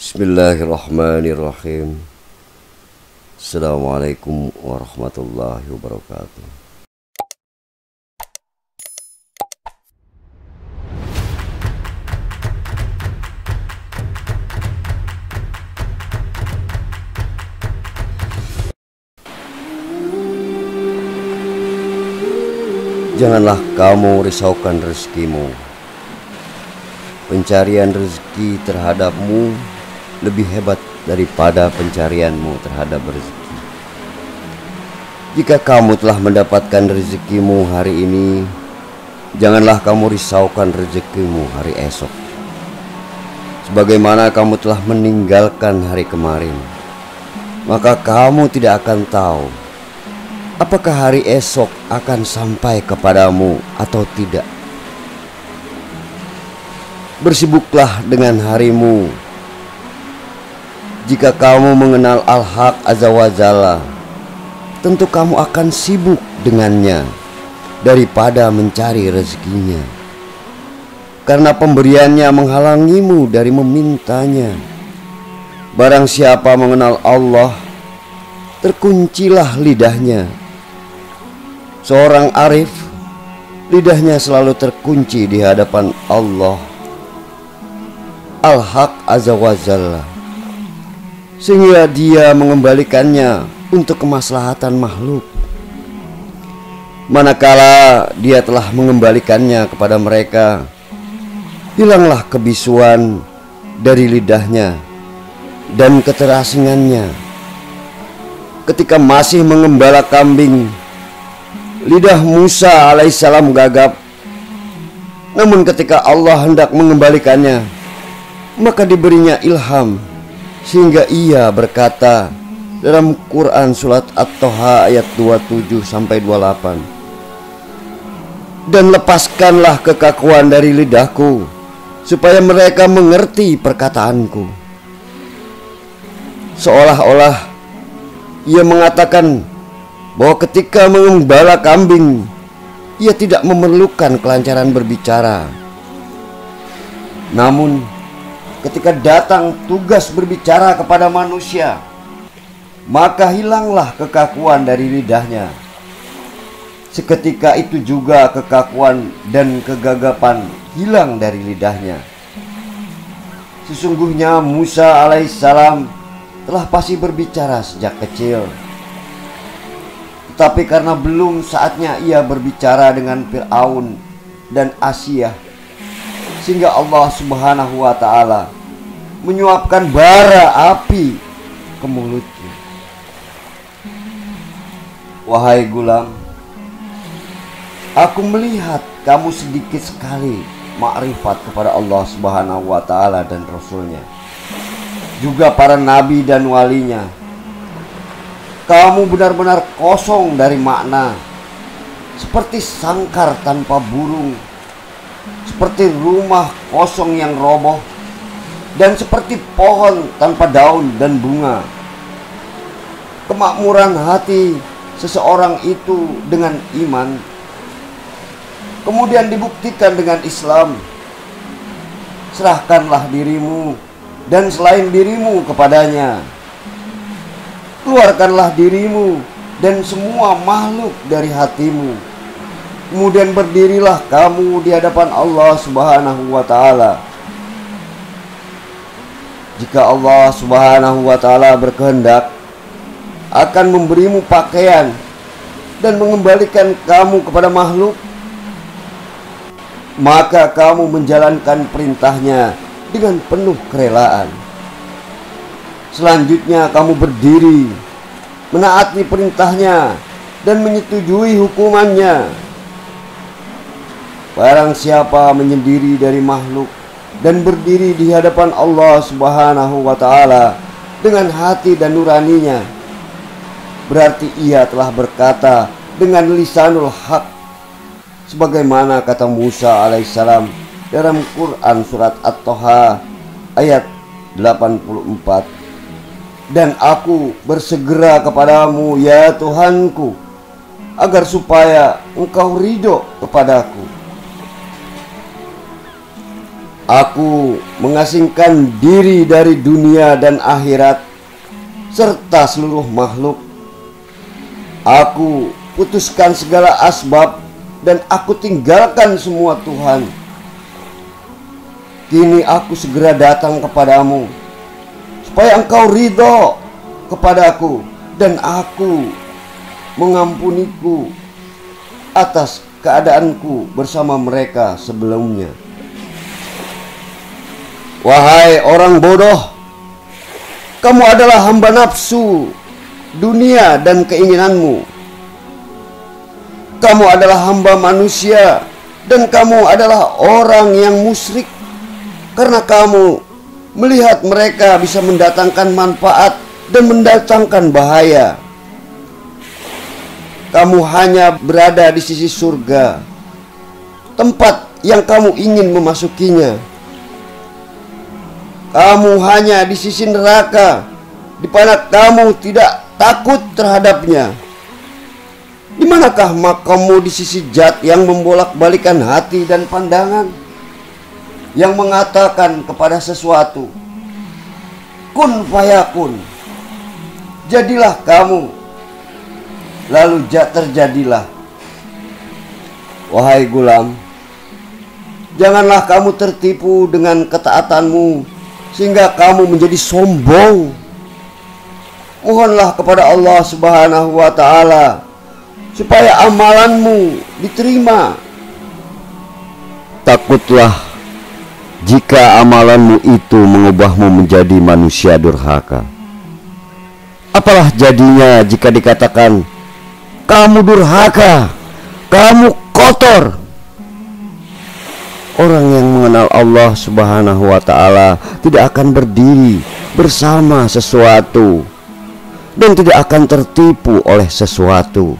Bismillahirrahmanirrahim. Assalamualaikum warahmatullahi wabarakatuh. Janganlah kamu risaukan rezekimu. Pencarian rezeki terhadapmu lebih hebat daripada pencarianmu terhadap rezeki. Jika kamu telah mendapatkan rezekimu hari ini, janganlah kamu risaukan rezekimu hari esok. Sebagaimana kamu telah meninggalkan hari kemarin, maka kamu tidak akan tahu apakah hari esok akan sampai kepadamu atau tidak. Bersibuklah dengan harimu. Jika kamu mengenal Al-Haq Azza wa Jalla, tentu kamu akan sibuk dengannya daripada mencari rezekinya, karena pemberiannya menghalangimu dari memintanya. Barang siapa mengenal Allah, terkuncilah lidahnya. Seorang arif, lidahnya selalu terkunci di hadapan Allah Al-Haq Azza wa Jalla, sehingga dia mengembalikannya untuk kemaslahatan makhluk. Manakala dia telah mengembalikannya kepada mereka, hilanglah kebisuan dari lidahnya dan keterasingannya. Ketika masih mengembala kambing, lidah Musa alaihissalam gagap. Namun ketika Allah hendak mengembalikannya, maka diberinya ilham, sehingga ia berkata dalam Quran surat At-Toha ayat 27-28, "Dan lepaskanlah kekakuan dari lidahku, supaya mereka mengerti perkataanku." Seolah-olah ia mengatakan bahwa ketika mengembala kambing, ia tidak memerlukan kelancaran berbicara. Namun ketika datang tugas berbicara kepada manusia, maka hilanglah kekakuan dari lidahnya. Seketika itu juga kekakuan dan kegagapan hilang dari lidahnya. Sesungguhnya Musa alaihissalam telah pasti berbicara sejak kecil, tetapi karena belum saatnya ia berbicara dengan Fir'aun dan Asyah, sehingga Allah subhanahu wa ta'ala menyuapkan bara api ke mulutnya. Wahai gulam, aku melihat kamu sedikit sekali makrifat kepada Allah subhanahu wa ta'ala dan Rasulnya, juga para nabi dan walinya. Kamu benar-benar kosong dari makna, seperti sangkar tanpa burung, seperti rumah kosong yang roboh, dan seperti pohon tanpa daun dan bunga. Kemakmuran hati seseorang itu dengan iman, kemudian dibuktikan dengan Islam. Serahkanlah dirimu dan selain dirimu kepadanya. Keluarkanlah dirimu dan semua makhluk dari hatimu. Kemudian berdirilah kamu di hadapan Allah subhanahu wa ta'ala. Jika Allah subhanahu wa ta'ala berkehendak, akan memberimu pakaian dan mengembalikan kamu kepada makhluk, maka kamu menjalankan perintahnya dengan penuh kerelaan. Selanjutnya kamu berdiri, menaati perintahnya dan menyetujui hukumannya. Barang siapa menyendiri dari makhluk dan berdiri di hadapan Allah subhanahu wa ta'ala dengan hati dan nuraninya, berarti ia telah berkata dengan lisanul haq, sebagaimana kata Musa alaihissalam dalam Quran surat At-Toha ayat 84, "Dan aku bersegera kepadamu ya Tuhanku, agar supaya engkau ridho kepadaku." Aku mengasingkan diri dari dunia dan akhirat serta seluruh makhluk. Aku putuskan segala asbab dan aku tinggalkan semua Tuhan. Kini aku segera datang kepadamu supaya engkau ridho kepadaku dan aku mengampuniku atas keadaanku bersama mereka sebelumnya. Wahai orang bodoh, kamu adalah hamba nafsu, dunia dan keinginanmu. Kamu adalah hamba manusia dan kamu adalah orang yang musyrik, karena kamu melihat mereka bisa mendatangkan manfaat dan mendatangkan bahaya. Kamu hanya berada di sisi surga, tempat yang kamu ingin memasukinya. Kamu hanya di sisi neraka, di mana kamu tidak takut terhadapnya. Di manakah makammu di sisi zat yang membolak-balikan hati dan pandangan, yang mengatakan kepada sesuatu, kun fayakun, jadilah kamu, lalu terjadilah. Wahai gulam, janganlah kamu tertipu dengan ketaatanmu sehingga kamu menjadi sombong. Mohonlah kepada Allah Subhanahu wa ta'ala supaya amalanmu diterima. Takutlah jika amalanmu itu mengubahmu menjadi manusia durhaka. Apalah jadinya jika dikatakan kamu durhaka, kamu kotor. Orang yang mengenal Allah Subhanahu wa ta'ala tidak akan berdiri bersama sesuatu dan tidak akan tertipu oleh sesuatu.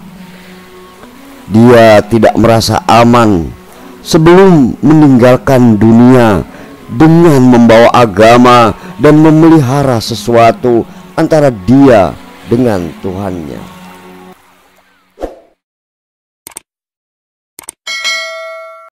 Dia tidak merasa aman sebelum meninggalkan dunia dengan membawa agama dan memelihara sesuatu antara dia dengan Tuhannya.